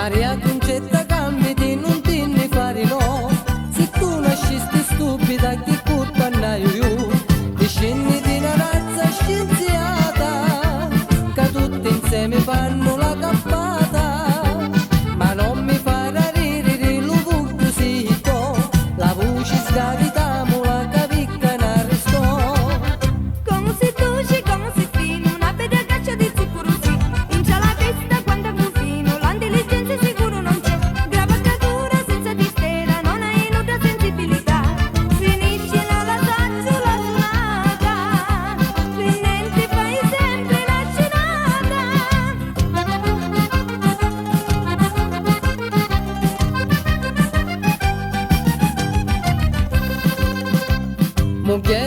Maria Concetta calmiti, non ti ne fare no. Se tu nascisti stupida che colpa n'hai io. Ti scendi di una razza scienziata che tutti insieme fanno la cappata. Ma non mi farà ridere lo voglio sito, la voce scavitamo la capicca ne arrestò. Come si dolce, come si fino, una bella caccia di sicuro sì. Incia la testa quando è fino, l'intelligenza sicuro non c'è. Gravaccatura senza distera, non hai nuda sensibilità. Finisce la sazzola suonata, finente fai sempre la scenata. Mujer